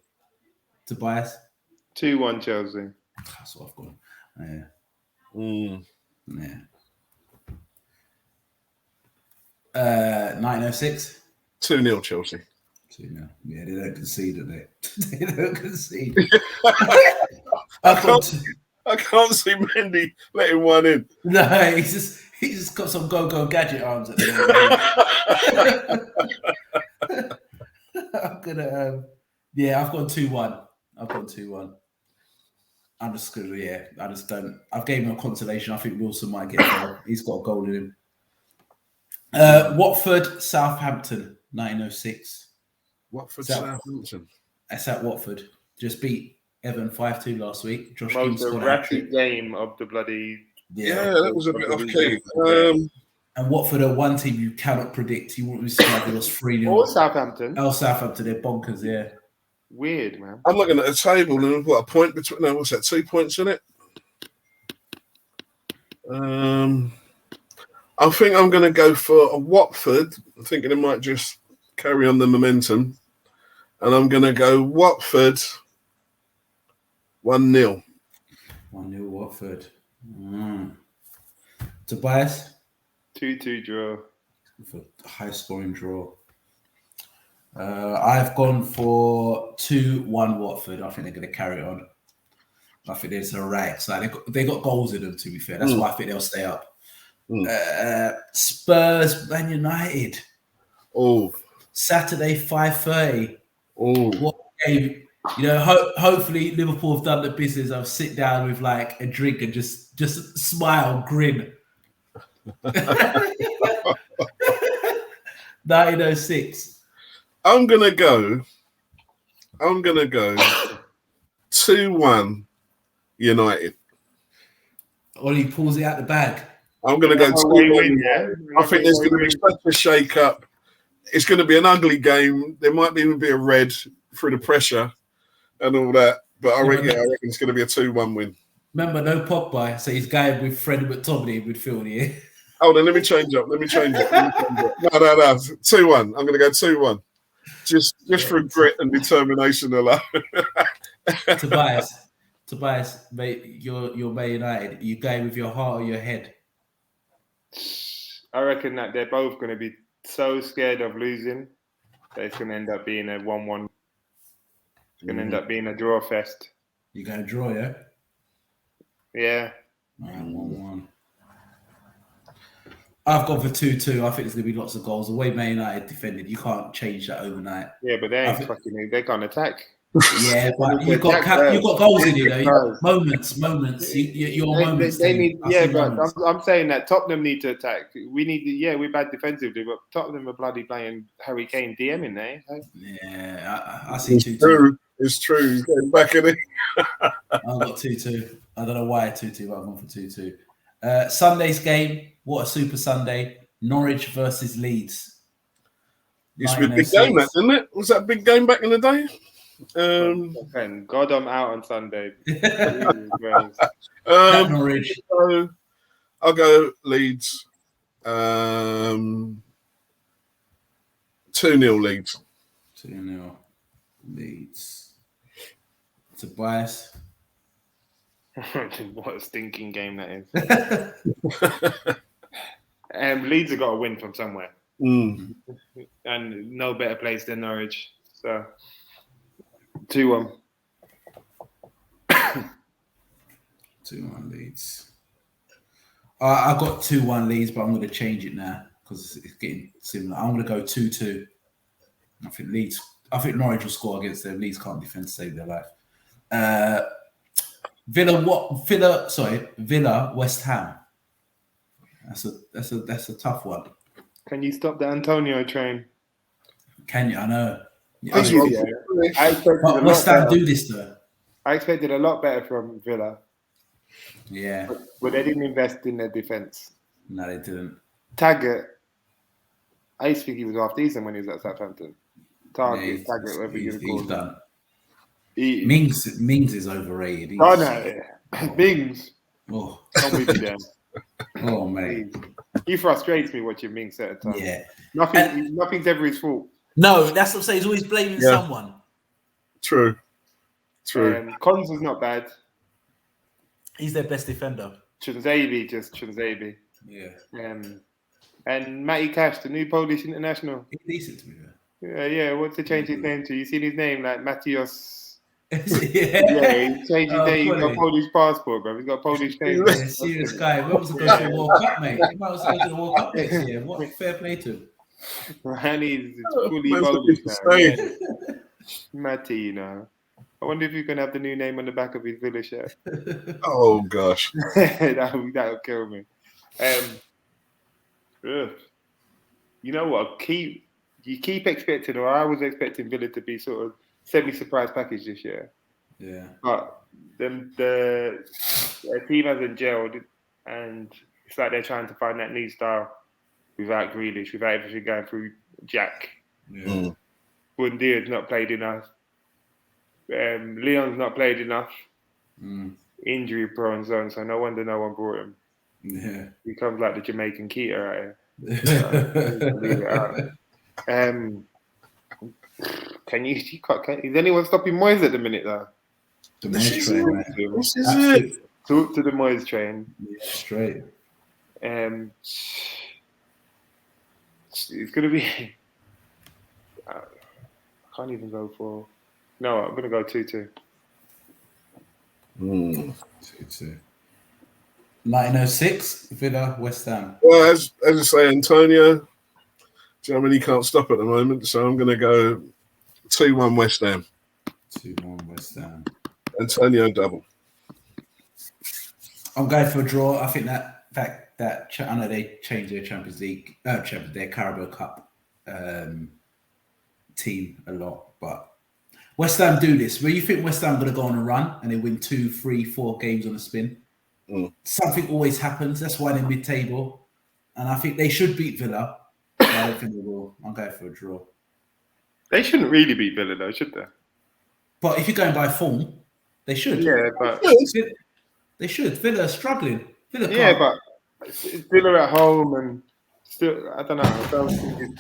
Tobias? 2-1 Chelsea. That's what I've got. Yeah. Yeah. 1906? 2-0 Chelsea. 2-0. Yeah, they don't concede, do they? They don't concede. I can't see Mendy letting one in. No, he's just got some go gadget arms at the moment. I'm gonna I've gone 2-1. I'm just gonna I just don't. I've gave him a consolation. I think Wilson might get a goal. He's got a goal in him. Watford, Southampton, 1906. Watford, Southampton. That's at Watford. Just beat Everton 5-2 last week. Josh Most King scored erratic game of the bloody. Yeah, that was a bit off key. And Watford are one team you cannot predict. You wouldn't be surprised they lost 3-0. Or Southampton. Oh, Southampton, they're bonkers, yeah. Weird, man. I'm looking at the table and we've got a point between. No, what's that? 2 points in it. I think I'm going to go for a Watford. I'm thinking it might just carry on the momentum. And I'm going to go Watford 1-0. 1-0 Watford. Tobias? 2-2 draw. For a high-scoring draw. I've gone for 2-1 Watford. I think they're going to carry it on. I think it's a right. So they got goals in them, to be fair. That's why I think they'll stay up. Spurs, Man United. Oh. Saturday, 5:30. Oh. What game? You know, hopefully Liverpool have done the business. I'll sit down with like a drink and just smile, grin. 1906. I'm gonna go 2-1 United. Ollie pulls it out the bag. I'm gonna go 2-1. Yeah. I think there's gonna be such a shake up. It's gonna be an ugly game. There might even be a red through the pressure and all that. But I reckon it's gonna be a 2-1 win. Remember, no Pogba, so he's going with Freddie McTominay in midfield here. Hold on, let me change up. No. 2-1. I'm gonna go 2-1. Just for grit and determination alone. Tobias, mate, you're Man United. You going with your heart or your head? I reckon that they're both going to be so scared of losing that it's going to end up being a 1-1. It's going to end up being a draw fest. You're going to draw, yeah? Yeah. All right, 1-1. I've gone for 2-2. I think there's going to be lots of goals. The way Man United defended, you can't change that overnight. Yeah, but they can't attack. Yeah, but you've got goals in you, though. Moments. Your moments. But I'm saying that Tottenham need to attack. We're bad defensively, but Tottenham are bloody playing Harry Kane DMing there. Yeah, I see 2-2. It's true. Getting back in it. I've got 2-2. I don't know why 2-2, but I've gone for 2-2. Sunday's game. What a super Sunday. Norwich versus Leeds. Used to be a big game, that, didn't it? Was that a big game back in the day? God, I'm out on Sunday. Norwich. I'll go Leeds. 2-0 Leeds. 2-0 Leeds. Tobias. What a stinking game that is. Leeds have got to win from somewhere. And no better place than Norwich. So 2-1. 2-1 Leeds. I got 2-1 Leeds, but I'm going to change it now because it's getting similar. I'm going to go 2-2. I think Norwich will score against them. Leeds can't defend to save their life. Villa, West Ham. That's a tough one. Can you stop the Antonio train? Can you? I know. I expected But a West lot Ham better. do this though. I expected a lot better from Villa. Yeah. But they didn't invest in their defence. No, they didn't. Taggart, I used to think he was half decent when he was at Southampton. Taggart, He's whatever you're going to call him. done. Mings is overrated. Mings. Oh. Don't be there. Oh, mate. He frustrates me watching Mings at a time. Yeah. Nothing's ever his fault. No, that's what I'm saying. He's always blaming someone. True. Cons is not bad. He's their best defender. Chunzebe. Yeah. And Matty Cash, the new Polish international. He's decent to me, man. Yeah. What's to change his name to? You seen his name like Matthias? Yeah, he changed his name. He's got a Polish passport, bro. He's got a Polish name. Yeah, serious guy. He wants to go to the World Cup, mate. He might as well go to the World Cup next year. What fair play to him. And he's fully Polish now. Yeah. Matty, you know. I wonder if you can have the new name on the back of his Villa shirt. Oh gosh, that'll kill me. You know what? You keep expecting, or I was expecting Villa to be sort of semi-surprise package this year. Yeah. But the team hasn't gelled, and it's like they're trying to find that new style without Grealish, without everything going through Jack. Yeah. Bundia's not played enough. Leon's not played enough. Injury prone zone, so no wonder no one brought him. Yeah. He comes like the Jamaican Keita right here. Is anyone stopping Moyes at the minute though? The Moyes train, man. This is it. Talk to the Moyes train. Yeah, straight. It's gonna be. I can't even go for. No, I'm gonna go 2-2. 2-2. 1906, Villa, West Ham. Well, as I say, Antonio, Germany can't stop at the moment, so I'm going to go 2-1 West Ham. 2-1 West Ham. Antonio double. I'm going for a draw. I think that I know they changed their Champions League, their Carabao Cup team a lot, but West Ham do this. Where you think West Ham are going to go on a run and they win 2, 3, 4 games on a spin? Something always happens. That's why they're mid-table, and I think they should beat Villa. But I don't think they will. I'm going for a draw. They shouldn't really beat Villa though, should they? But if you're going by form, they should. Yeah, but they should. Villa are struggling. But Villa at home and still, I don't know. I don't think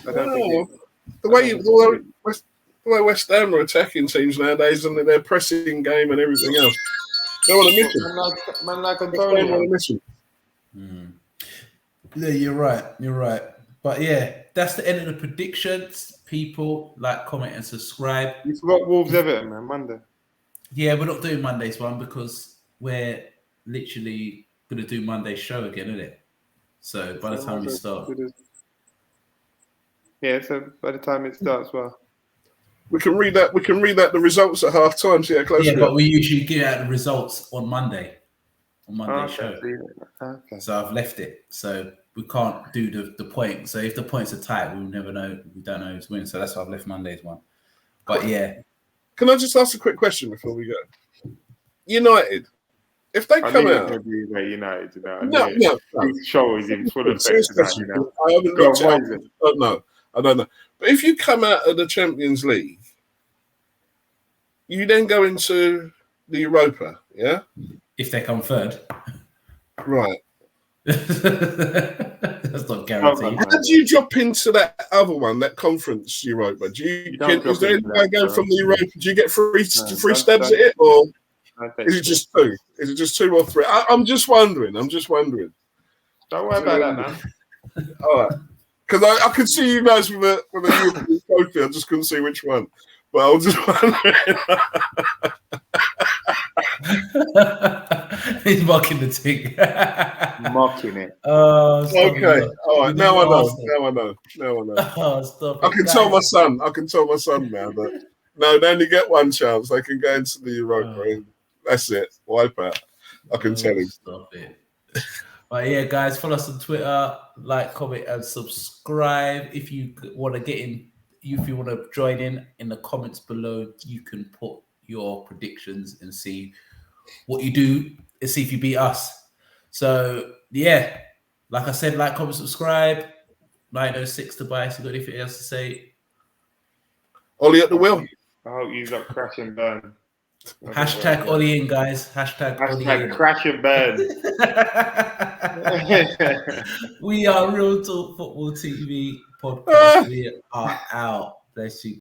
the way West Ham are attacking teams nowadays, and their pressing game and everything else. They want to miss him. Man like Antonio. They want to miss him. Yeah, you're right. But yeah, that's the end of the predictions. People like, comment, and subscribe. You forgot Wolves Everton, man, Monday. Yeah, we're not doing Monday's one because we're literally going to do Monday's show again, isn't it? So by the time we start. Yeah, so by the time it starts, well. We can read that. The results at half time. See how close. Yeah, but we usually give out the results on Monday. On Monday's show. Okay. So I've left it. So we can't do the point. So if the points are tight, we'll never know. We don't know who's winning. So that's why I've left Monday's one. But yeah. Can I just ask a quick question before we go? United, if they come out, United, no. This show is in full effect tonight, I haven't looked at it. I don't know. But if you come out of the Champions League, you then go into the Europa, yeah? If they come third. Right. That's not guaranteed. How do you drop into that other one, that conference Europa? Is there any way going from the Europa? Do you get free stabs at it, or is it just 2? Is it just 2 or 3? I'm just wondering. Don't worry about that, man. All right. Because I could see you guys with a European trophy. I just couldn't see which one. But I was just wondering. He's mocking the thing. Mocking it. Oh, okay. All right. Now I know. Oh, stop I can tell my son now that no, they only get one chance. They can go into the Europa. That's it. Wipe out. I can tell him. Stop it. But yeah, guys, follow us on Twitter, like, comment, and subscribe. If you want to get in, if you want to join in the comments below, you can put your predictions and see what you do and see if you beat us. So yeah, like I said, like, comment, subscribe. 906 Tobias, you got anything else to say? Ollie at the wheel. I hope you got crash and burn. Hashtag Ollie in, guys. Hashtag Ollie in. Crash and burn. We are Real Talk Football TV podcast. We are out. Bless you.